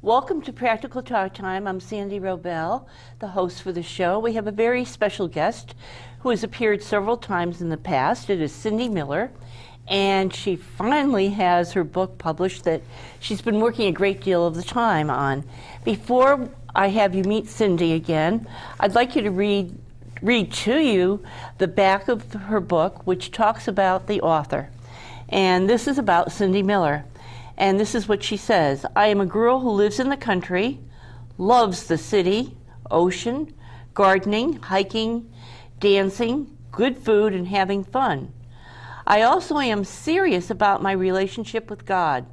Welcome to Practical Talk Time. I'm Sandy Wrobel, the host for the show. We have a very special guest who has appeared several times in the past. It is Cindy Miller, and she finally has her book published that she's been working a great deal of the time on. Before I have you meet Cindy again, I'd like you to read to you the back of her book, which talks about the author. And this is about Cindy Miller. And this is what she says. I am a girl who lives in the country, loves the city, ocean, gardening, hiking, dancing, good food, and having fun. I also am serious about my relationship with God,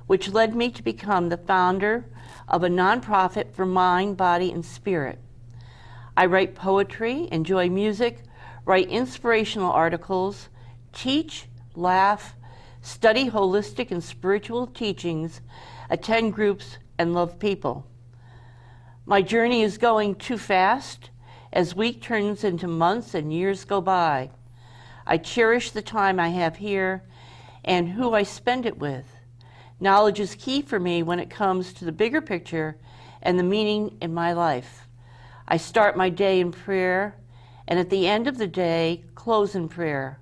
which led me to become the founder of a nonprofit for mind, body, and spirit. I write poetry, enjoy music, write inspirational articles, teach, laugh, study holistic and spiritual teachings, attend groups, and love people. My journey is going too fast as week turns into months and years go by. I cherish the time I have here and who I spend it with. Knowledge is key for me when it comes to the bigger picture and the meaning in my life. I start my day in prayer, and at the end of the day, close in prayer.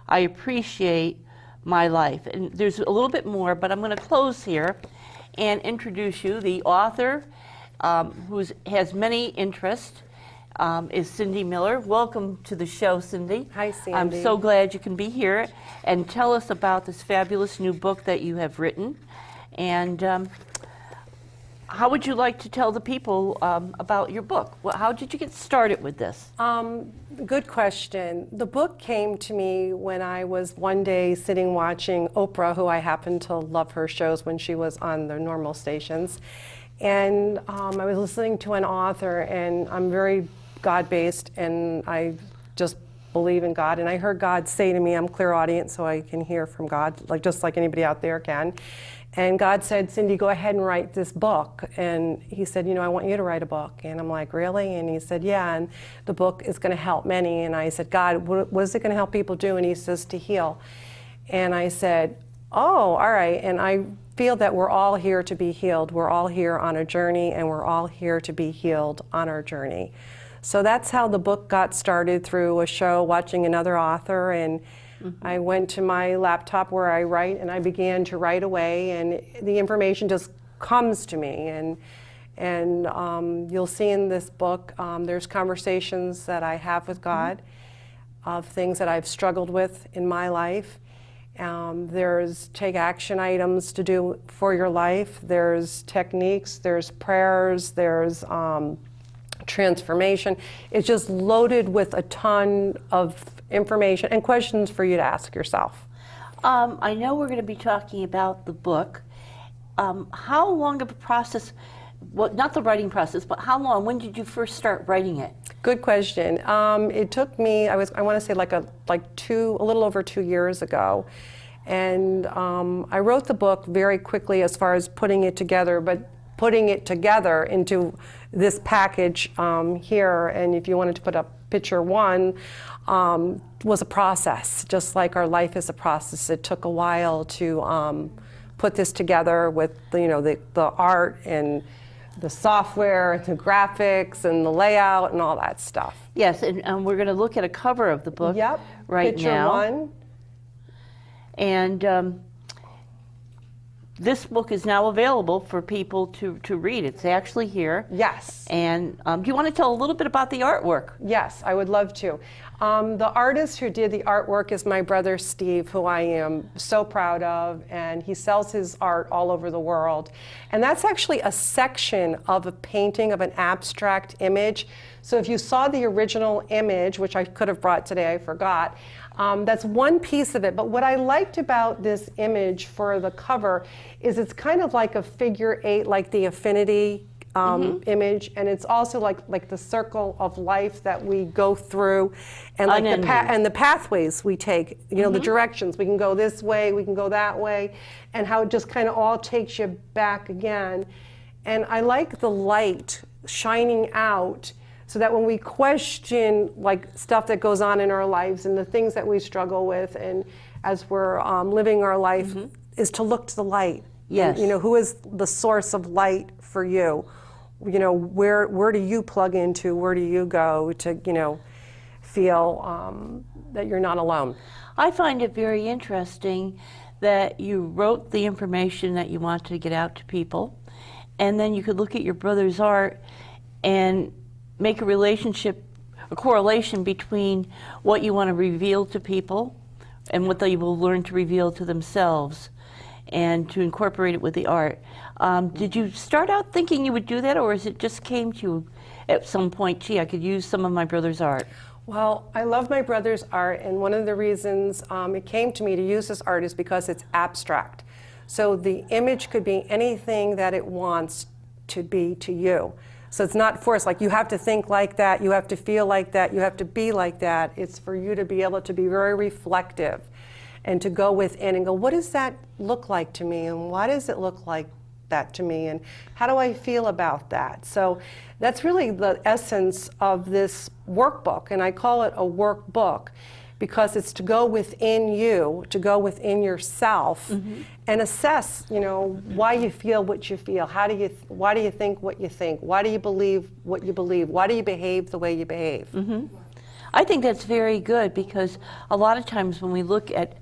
I appreciate my life. And there's a little bit more, but I'm going to close here and introduce you. The author, who has many interests, is Cindy Miller. Welcome to the show, Cindy. Hi, Sandy. I'm so glad you can be here and tell us about this fabulous new book that you have written. And how would you like to tell the people about your book? How did you get started with this? Good question. The book came to me when I was one day sitting watching Oprah, who I happen to love her shows when she was on the normal stations. And I was listening to an author, and I'm very God-based, and I just believe in God. And I heard God say to me, I'm clairaudient, so I can hear from God, just like anybody out there can. And God said, Cindy, go ahead and write this book. And he said, I want you to write a book. And I'm like, really? And he said, yeah, and the book is going to help many. And I said, God, what is it going to help people do? And he says, to heal. And I said, oh, all right. And I feel that we're all here to be healed. We're all here on a journey, and we're all here to be healed on our journey. So that's how the book got started, through a show, watching another author, and I went to my laptop where I write, and I began to write away, and the information just comes to me. And you'll see in this book, there's conversations that I have with God of things that I've struggled with in my life. There's take action items to do for your life. There's techniques, there's prayers, there's transformation. It's just loaded with a ton of information and questions for you to ask yourself. I know we're going to be talking about the book. How long of a process, well, not the writing process, but how long, when did you first start writing it? Good question. It took me, I want to say a little over 2 years ago. And I wrote the book very quickly as far as putting it together, but putting it together into this package here, and if you wanted to put up picture one, was a process, just like our life is a process. It took a while to put this together with the art and the software, the graphics, and the layout, and all that stuff. Yes, and we're going to look at a cover of the book right picture now. One. And this book is now available for people to read. It's actually here. Yes. And do you want to tell a little bit about the artwork? Yes, I would love to. The artist who did the artwork is my brother Steve, who I am so proud of, and he sells his art all over the world. And that's actually a section of a painting of an abstract image. So if you saw the original image, which I could have brought today, I forgot, that's one piece of it. But what I liked about this image for the cover is it's kind of like a figure eight, like the infinity image, and it's also like the circle of life that we go through, and like the pathways we take, the directions. We can go this way, we can go that way, and how it just kind of all takes you back again. And I like the light shining out, so that when we question stuff that goes on in our lives and the things that we struggle with, and as we're living our life, is to look to the light Yes. And, who is the source of light for you? Where do you plug into? Where do you go to, feel that you're not alone? I find it very interesting that you wrote the information that you want to get out to people, and then you could look at your brother's art and make a correlation between what you want to reveal to people and what they will learn to reveal to themselves, and to incorporate it with the art. Did you start out thinking you would do that, or is it just came to you at some point, gee, I could use some of my brother's art? Well, I love my brother's art, and one of the reasons it came to me to use this art is because it's abstract. So the image could be anything that it wants to be to you. So it's not forced, like you have to think like that, you have to feel like that, you have to be like that. It's for you to be able to be very reflective and to go within and go, what does that look like to me, and why does it look like that to me, and how do I feel about that? So that's really the essence of this workbook, and I call it a workbook because it's to go within you, to go within yourself, and assess, why you feel what you feel. Why do you think what you think? Why do you believe what you believe? Why do you behave the way you behave? I think that's very good, because a lot of times when we look at,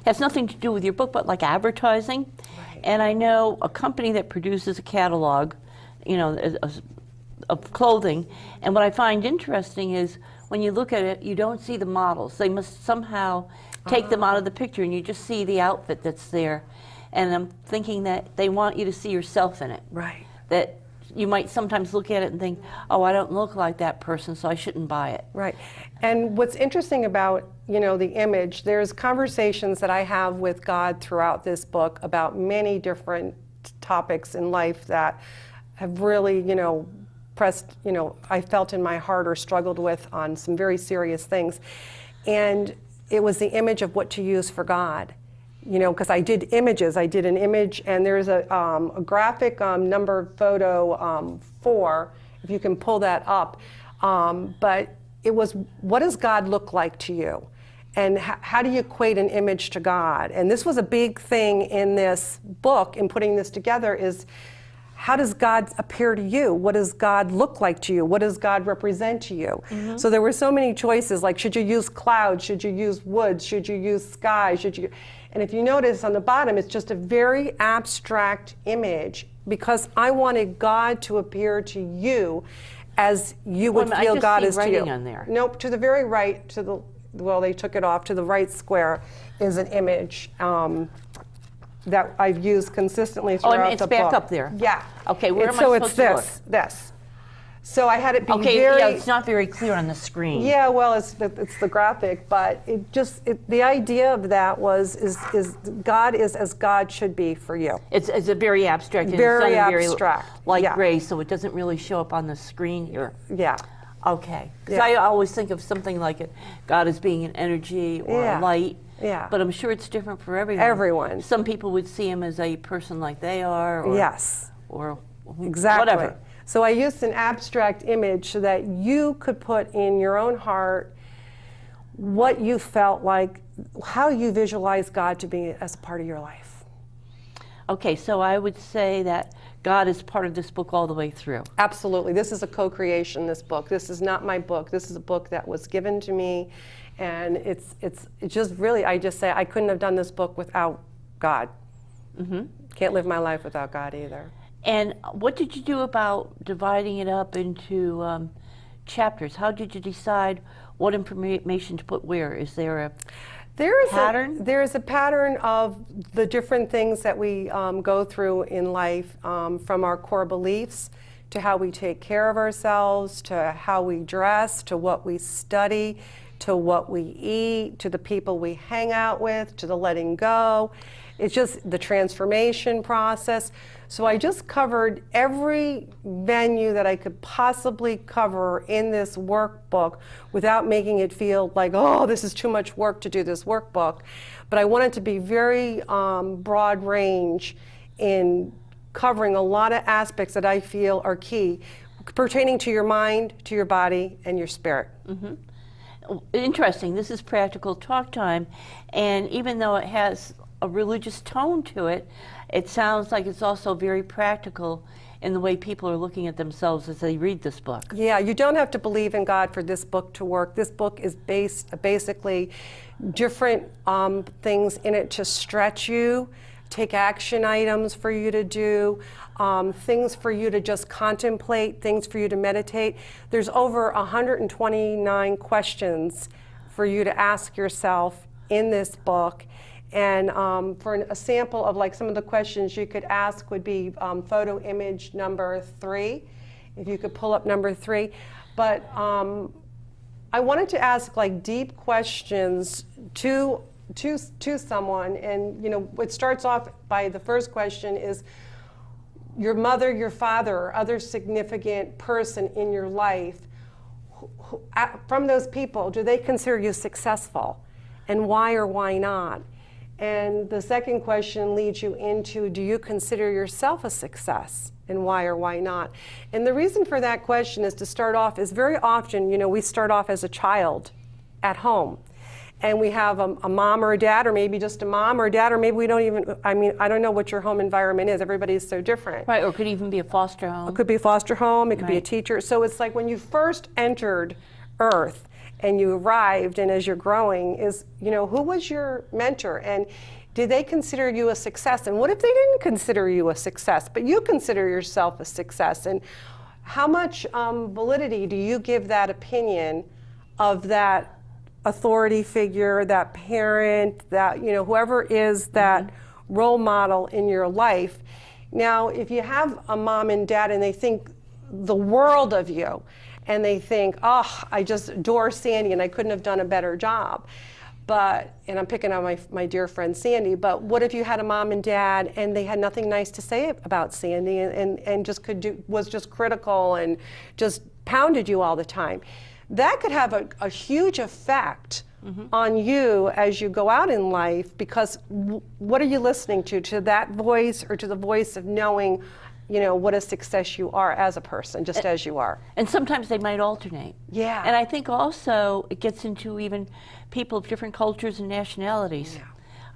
has nothing to do with your book, but like advertising. Right. And I know a company that produces a catalog, of clothing, and what I find interesting is when you look at it, you don't see the models. They must somehow take them out of the picture, and you just see the outfit that's there. And I'm thinking that they want you to see yourself in it. Right. That you might sometimes look at it and think, oh, I don't look like that person, so I shouldn't buy it. Right. And what's interesting about, the image, there's conversations that I have with God throughout this book about many different topics in life that have really, pressed, I felt in my heart or struggled with on some very serious things. And it was the image of what to use for God. Because I did images. I did an image, and there's a graphic number photo 4, if you can pull that up. But it was, what does God look like to you? And how do you equate an image to God? And this was a big thing in this book, in putting this together, is how does God appear to you? What does God look like to you? What does God represent to you? So there were so many choices, like should you use clouds? Should you use woods? Should you use sky? And if you notice on the bottom, it's just a very abstract image, because I wanted God to appear to you as you would feel God is to you. On there. Nope, to the very right, they took it off, to the right square is an image that I've used consistently throughout the book. It's back up there. Yeah. Okay, where am I so supposed to look? this. So I had it be Okay, very... yeah, it's not very clear on the screen. Yeah, well, it's the graphic, but the idea of that is God is as God should be for you. It's a very abstract. And Very it's abstract. Very light Yeah. gray, so it doesn't really show up on the screen here. Yeah. Okay. Because Yeah. I always think of something like God as being an energy or a light. Yeah. But I'm sure it's different for everyone. Everyone. Some people would see him as a person like they are. Or, Yes. Or Exactly. whatever. So I used an abstract image so that you could put in your own heart what you felt like, how you visualize God to be as a part of your life. Okay, so I would say that God is part of this book all the way through. Absolutely. This is a co-creation, this book. This is not my book. This is a book that was given to me. And it's just really, I just say I couldn't have done this book without God. Can't live my life without God either. And what did you do about dividing it up into chapters? How did you decide what information to put where? Is there a pattern? There is a pattern of the different things that we go through in life, from our core beliefs to how we take care of ourselves, to how we dress, to what we study, to what we eat, to the people we hang out with, to the letting go. It's just the transformation process. So I just covered every venue that I could possibly cover in this workbook without making it feel like, oh, this is too much work to do this workbook. But I wanted to be very broad range in covering a lot of aspects that I feel are key, pertaining to your mind, to your body, and your spirit. Interesting. This is Practical Talk Time, and even though it has a religious tone to it, it sounds like it's also very practical in the way people are looking at themselves as they read this book. Yeah, you don't have to believe in God for this book to work. This book is basically different things in it to stretch you, take action items for you to do, things for you to just contemplate, things for you to meditate. There's over 129 questions for you to ask yourself in this book. And for a sample of like some of the questions you could ask would be photo image number 3, if you could pull up number 3. But I wanted to ask like deep questions to someone, and you know, it starts off by the first question is your mother, your father, or other significant person in your life. From those people, do they consider you successful, and why or why not? And the second question leads you into, do you consider yourself a success, and why or why not? And the reason for that question is to start off is very often, you know, we start off as a child at home, and we have a mom or a dad, or maybe just a mom or a dad, or maybe we don't even, I mean, I don't know what your home environment is. Everybody's so different. Right, or it could even be a foster home. It could be a foster home, it could be a Right. teacher. So it's like when you first entered Earth and you arrived, and as you're growing, is, you know, who was your mentor? And did they consider you a success? And what if they didn't consider you a success, but you consider yourself a success? And how much validity do you give that opinion of that authority figure, that parent, that, you know, whoever is that role model in your life? Now, if you have a mom and dad and they think the world of you, and they think, oh, I just adore Sandy and I couldn't have done a better job. But, and I'm picking on my dear friend Sandy, but what if you had a mom and dad and they had nothing nice to say about Sandy, and just was just critical and just pounded you all the time? That could have a huge effect on you as you go out in life, because what are you listening to that voice, or to the voice of knowing, you know, what a success you are as a person, just as you are? And sometimes they might alternate. Yeah. And I think also it gets into even people of different cultures and nationalities.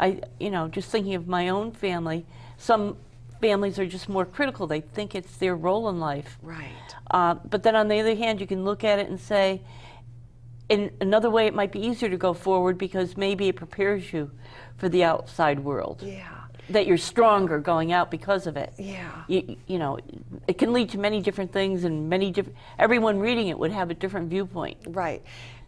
Yeah. You know, just thinking of my own family, some families are just more critical. They think it's their role in life. Right. But then on the other hand, you can look at it and say, in another way, it might be easier to go forward because maybe it prepares you for the outside world. Yeah. That you're stronger going out because of it. Yeah. You know, it can lead to many different things, and many different. Everyone reading it would have a different viewpoint. Right.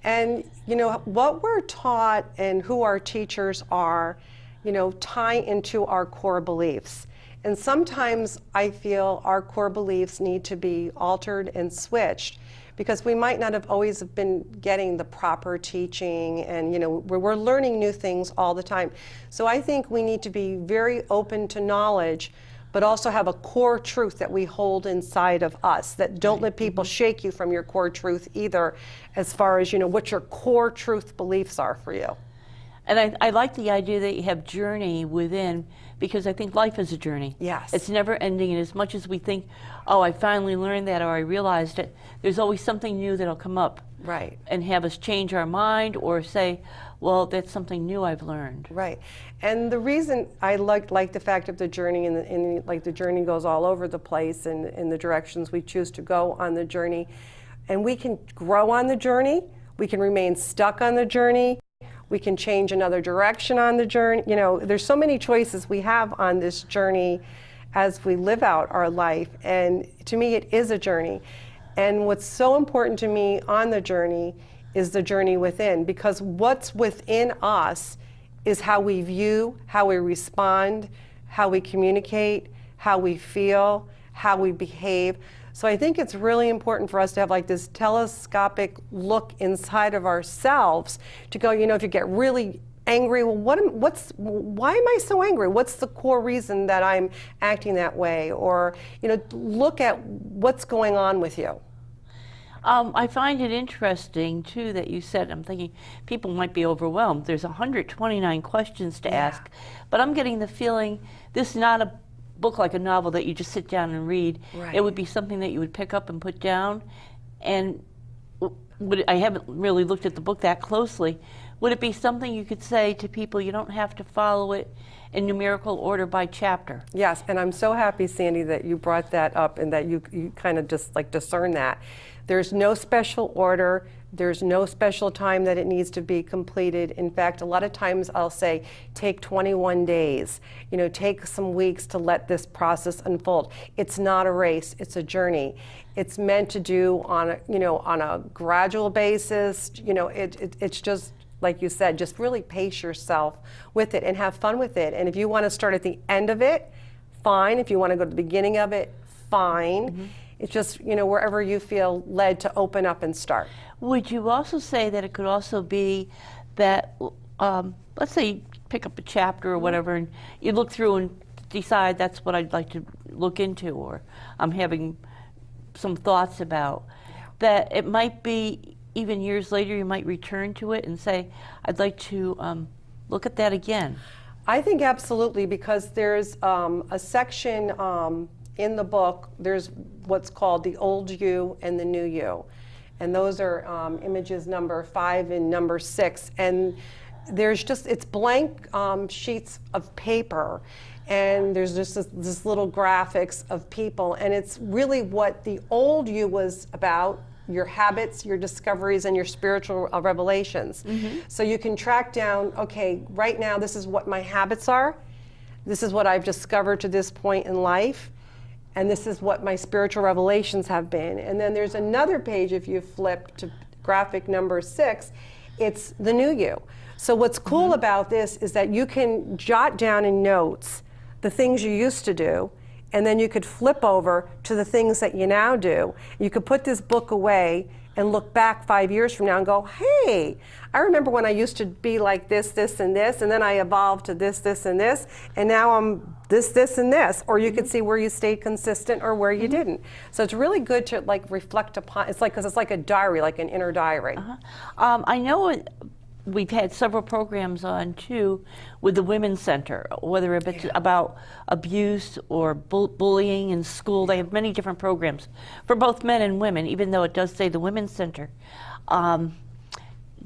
And you know, what we're taught and who our teachers are, you know, tie into our core beliefs. And sometimes I feel our core beliefs need to be altered and switched, because we might not have always been getting the proper teaching, and you know, we're learning new things all the time. So I think we need to be very open to knowledge, but also have a core truth that we hold inside of us, that don't let people shake you from your core truth either, as far as, you know, what your core truth beliefs are for you. And I like the idea that you have journey within, because I think life is a journey. Yes. It's never ending, and as much as we think, oh, I finally learned that, or I realized it, there's always something new that'll come up. Right. And have us change our mind, or say, well, that's something new I've learned. Right. And the reason I like the fact of the journey, and like the journey goes all over the place, and in the directions we choose to go on the journey, and we can grow on the journey, we can remain stuck on the journey, we can change another direction on the journey. You know, there's so many choices we have on this journey as we live out our life. And to me, it is a journey. And what's so important to me on the journey is the journey within, because what's within us is how we view, how we respond, how we communicate, how we feel, how we behave. So I think it's really important for us to have like this telescopic look inside of ourselves to go, you know, if you get really angry, well, why am I so angry? What's the core reason that I'm acting that way? Or, you know, look at what's going on with you. I find it interesting, too, that you said, I'm thinking people might be overwhelmed. There's 129 questions to ask, but I'm getting the feeling this is not a book like a novel that you just sit down and read. Right. It would be something that you would pick up and put down. And I haven't really looked at the book that closely. Would it be something you could say to people, you don't have to follow it in numerical order by chapter? Yes, and I'm so happy, Sandy, that you brought that up and that you kind of just like discern that. There's no special order. There's no special time that it needs to be completed. In fact, a lot of times I'll say, take 21 days. You know, take some weeks to let this process unfold. It's not a race, it's a journey. It's meant to do on a, you know, on a gradual basis. You know, it's just, like you said, just really pace yourself with it and have fun with it. And if you want to start at the end of it, fine. If you want to go to the beginning of it, fine. Mm-hmm. It's just, you know, wherever you feel led to open up and start. Would you also say that it could also be that, let's say you pick up a chapter or whatever, and you look through and decide that's what I'd like to look into, or I'm having some thoughts about, that it might be even years later you might return to it and say, I'd like to look at that again? I think absolutely, because there's a section in the book, there's what's called the old you and the new you. And those are images number 5 and number 6. And there's just, it's blank sheets of paper. And there's just this little graphics of people. And it's really what the old you was about, your habits, your discoveries, and your spiritual revelations. Mm-hmm. So you can track down, okay, right now this is what my habits are. This is what I've discovered to this point in life. And this is what my spiritual revelations have been. And then there's another page, if you flip to graphic number 6, it's the new you. So what's cool about this is that you can jot down in notes the things you used to do, and then you could flip over to the things that you now do. You could put this book away and look back 5 years from now and go, hey, I remember when I used to be like this, this, and this, and then I evolved to this, this, and this, and now I'm this, this, and this. Or you could see where you stayed consistent or where you didn't. So it's really good to like reflect upon, it's like, because it's like a diary, like an inner diary. I know we've had several programs on too with the Women's Center, whether it's about abuse or bullying in school. They have many different programs for both men and women, even though it does say the Women's Center.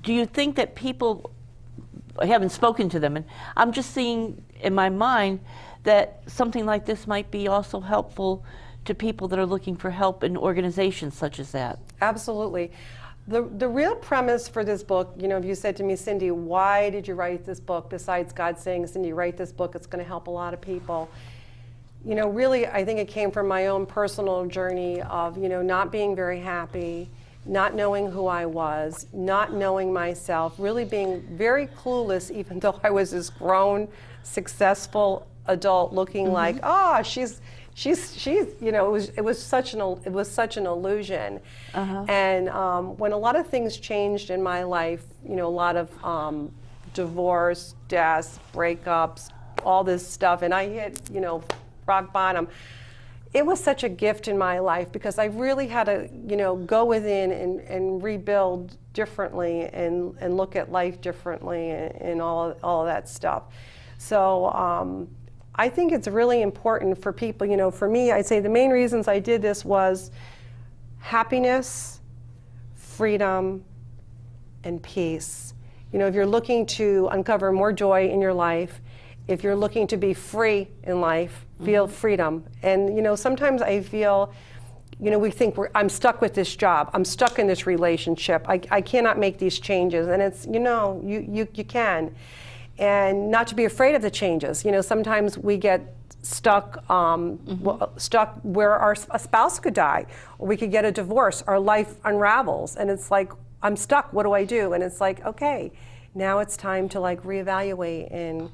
Do you think that people, I haven't spoken to them, and I'm just seeing in my mind that something like this might be also helpful to people that are looking for help in organizations such as that? Absolutely. The real premise for this book, you know, if you said to me, Cindy, why did you write this book besides God saying, Cindy, write this book, it's going to help a lot of people. You know, really, I think it came from my own personal journey of, you know, not being very happy, not knowing who I was, not knowing myself, really being very clueless, even though I was this grown, successful adult looking like, oh, she's, you know, it was such an illusion. And when a lot of things changed in my life, you know, a lot of divorce, deaths, breakups, all this stuff, and I hit, you know, rock bottom. It was such a gift in my life because I really had to, you know, go within and rebuild differently and look at life differently and all of that stuff. So I think it's really important for people, you know, for me, I'd say the main reasons I did this was happiness, freedom, and peace. You know, if you're looking to uncover more joy in your life, if you're looking to be free in life, feel freedom. And, you know, sometimes I feel, you know, we think I'm stuck with this job, I'm stuck in this relationship, I cannot make these changes. And it's, you know, you can. And not to be afraid of the changes. You know, sometimes we get stuck, stuck where a spouse could die, or we could get a divorce, our life unravels, and it's like, I'm stuck, what do I do? And it's like, okay, now it's time to like reevaluate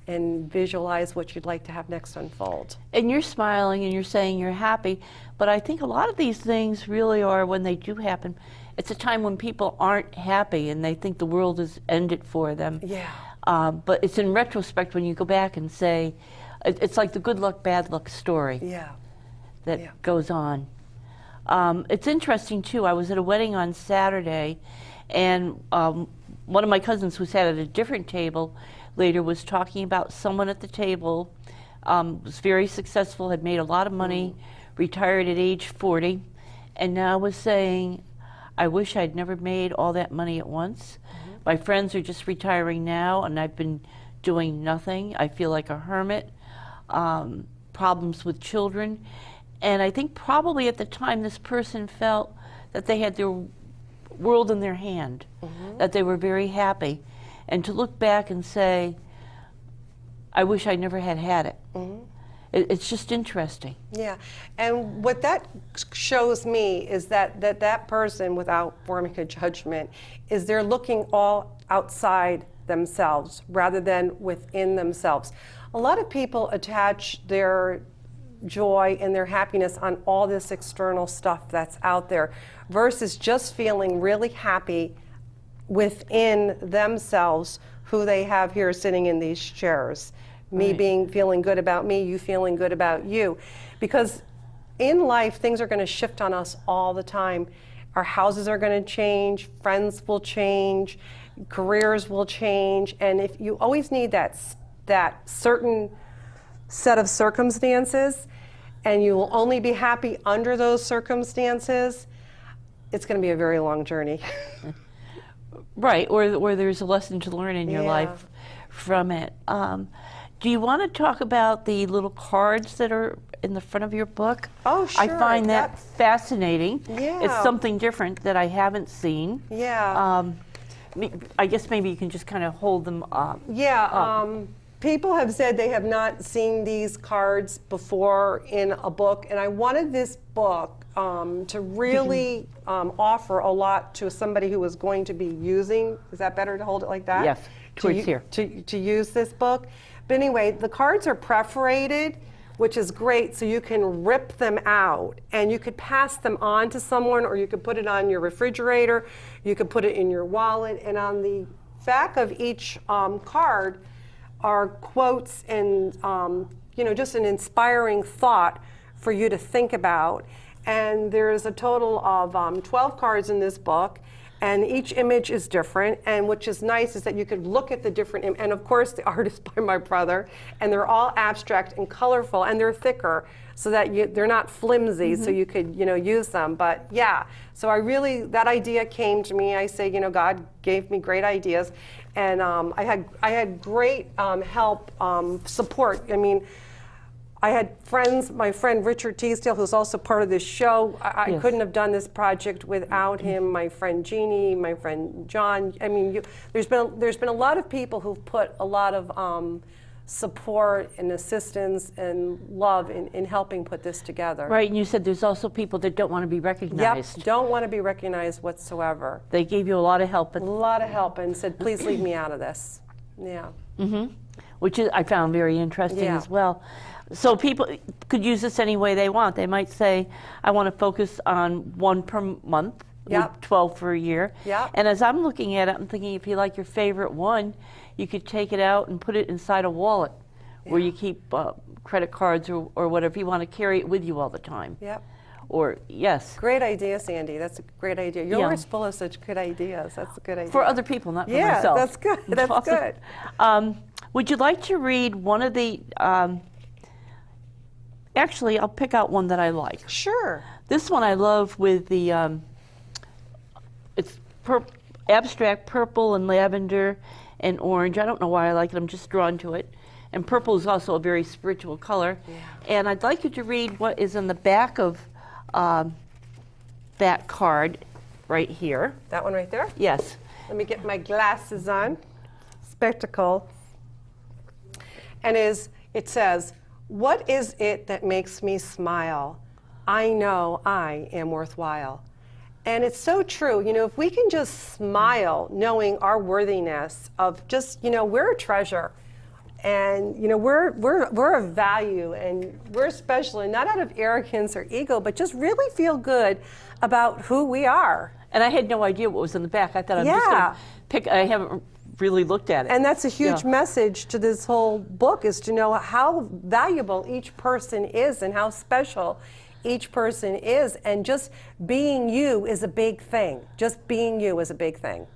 and visualize what you'd like to have next unfold. And you're smiling and you're saying you're happy, but I think a lot of these things really are, when they do happen, it's a time when people aren't happy and they think the world has ended for them. Yeah. But it's in retrospect when you go back and say, it's like the good luck, bad luck story that goes on. It's interesting too, I was at a wedding on Saturday, and one of my cousins who sat at a different table later was talking about someone at the table, was very successful, had made a lot of money, retired at age 40, and now was saying, I wish I'd never made all that money at once, My friends are just retiring now, and I've been doing nothing. I feel like a hermit. Problems with children. And I think probably at the time this person felt that they had their world in their hand, that they were very happy. And to look back and say, I wish I never had it. It's just interesting. Yeah, and what that shows me is that person, without forming a judgment, is they're looking all outside themselves rather than within themselves. A lot of people attach their joy and their happiness on all this external stuff that's out there versus just feeling really happy within themselves, who they have here sitting in these chairs. Me feeling good about me, you feeling good about you. Because in life, things are going to shift on us all the time. Our houses are going to change, friends will change, careers will change, and if you always need that certain set of circumstances, and you will only be happy under those circumstances, it's going to be a very long journey. Right, or there's a lesson to learn in your life from it. Do you want to talk about the little cards that are in the front of your book? Oh, sure. I find that fascinating. Yeah. It's something different that I haven't seen. Yeah. I guess maybe you can just kind of hold them up. Yeah. People have said they have not seen these cards before in a book, and I wanted this book to really offer a lot to somebody who was going to be using. Is that better to hold it like that? Yes. Towards here. To use this book. But anyway, the cards are perforated, which is great, so you can rip them out and you could pass them on to someone, or you could put it on your refrigerator, you could put it in your wallet, and on the back of each card are quotes and just an inspiring thought for you to think about. And there's a total of 12 cards in this book, and each image is different, and which is nice is that you could look at the different, and of course the art is by my brother, and they're all abstract and colorful, and they're thicker so that they're not flimsy, so you could use them. But yeah, so that idea came to me. I say, God gave me great ideas, and I had great help, support. I mean, I had friends, my friend Richard Teasdale, who's also part of this show. I couldn't have done this project without him. My friend Jeannie, my friend John. I mean, there's been a lot of people who've put a lot of support and assistance and love in helping put this together. Right, and you said there's also people that don't want to be recognized. Yep, don't want to be recognized whatsoever. They gave you a lot of help. A lot of help, and said, please leave me out of this. Yeah. Which I found very interesting as well. So people could use this any way they want. They might say, I want to focus on one per month, with 12 for a year. Yep. And as I'm looking at it, I'm thinking if you like your favorite one, you could take it out and put it inside a wallet where you keep credit cards or whatever. You want to carry it with you all the time. Yep. Or, yes. Great idea, Sandy. That's a great idea. You're always full of such good ideas. That's a good idea. For other people, not for yeah, myself. that's good. That's awesome. good. Would you like to read one of the... actually, I'll pick out one that I like. Sure. This one I love with the... it's abstract purple and lavender and orange. I don't know why I like it. I'm just drawn to it. And purple is also a very spiritual color. Yeah. And I'd like you to read what is in the back of that card right here. That one right there? Yes. Let me get my glasses on. Spectacle. And it says, what is it that makes me smile? I know I am worthwhile. And it's so true. If we can just smile knowing our worthiness of just, we're a treasure. And we're of value, and we're special, and not out of arrogance or ego, but just really feel good about who we are. And I had no idea what was in the back. I thought I'm just going to pick. I haven't really looked at it. And that's a huge message to this whole book, is to know how valuable each person is and how special each person is. And just being you is a big thing. Just being you is a big thing.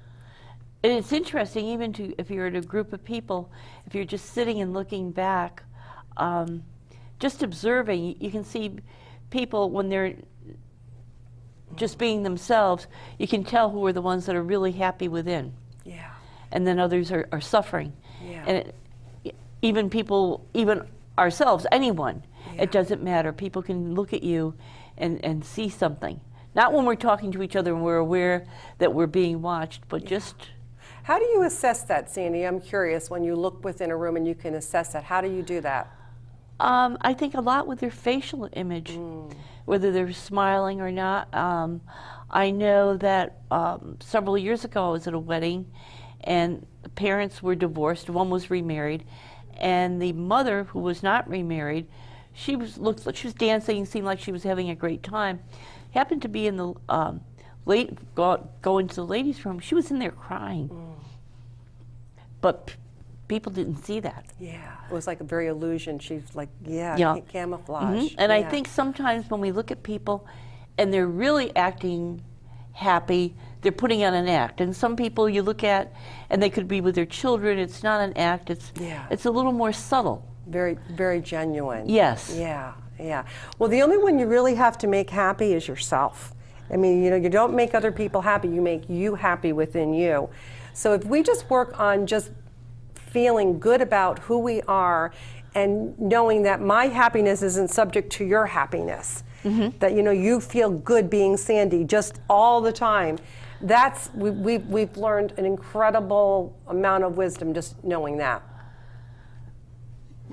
And it's interesting, even if you're in a group of people, if you're just sitting and looking back, just observing, you can see people when they're just being themselves, you can tell who are the ones that are really happy within. Yeah. and then others are suffering. Yeah. And even people, even ourselves, anyone, Yeah. it doesn't matter. People can look at you and see something. Not when we're talking to each other and we're aware that we're being watched, but just... How do you assess that, Sandy? I'm curious, when you look within a room and you can assess that, how do you do that? I think a lot with their facial image, whether they're smiling or not. I know that several years ago I was at a wedding and the parents were divorced, one was remarried, and the mother, who was not remarried, she was dancing, seemed like she was having a great time. Happened to be in the go into the ladies' room. She was in there crying, but people didn't see that. Yeah, it was like a very illusion. She's like, yeah. Camouflage. And I Yeah. think sometimes when we look at people and they're really acting happy, they're putting on an act. And some people you look at and they could be with their children. It's not an act. It's a little more subtle. Very, very genuine. Yes. Yeah, yeah. Well, the only one you really have to make happy is yourself. I mean, you know, you don't make other people happy, you make you happy within you. So if we just work on just feeling good about who we are and knowing that my happiness isn't subject to your happiness, that, you know, you feel good being Sandy just all the time. That's, we've learned an incredible amount of wisdom just knowing that.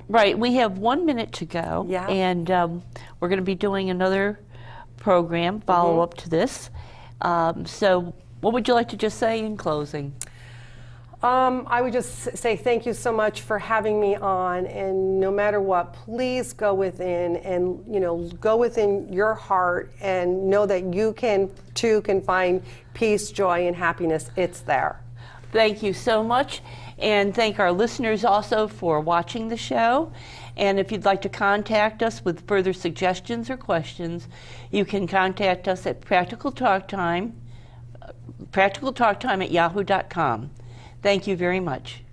Right. We have 1 minute to go. Yeah. And we're going to be doing another program, follow up to this. So what would you like to just say in closing? I would just say thank you so much for having me on, and no matter what, please go within and, you know, go within your heart and know that you can find peace, joy, and happiness. It's there. Thank you so much, and thank our listeners also for watching the show. And if you'd like to contact us with further suggestions or questions, you can contact us at practicaltalktime@yahoo.com. Thank you very much.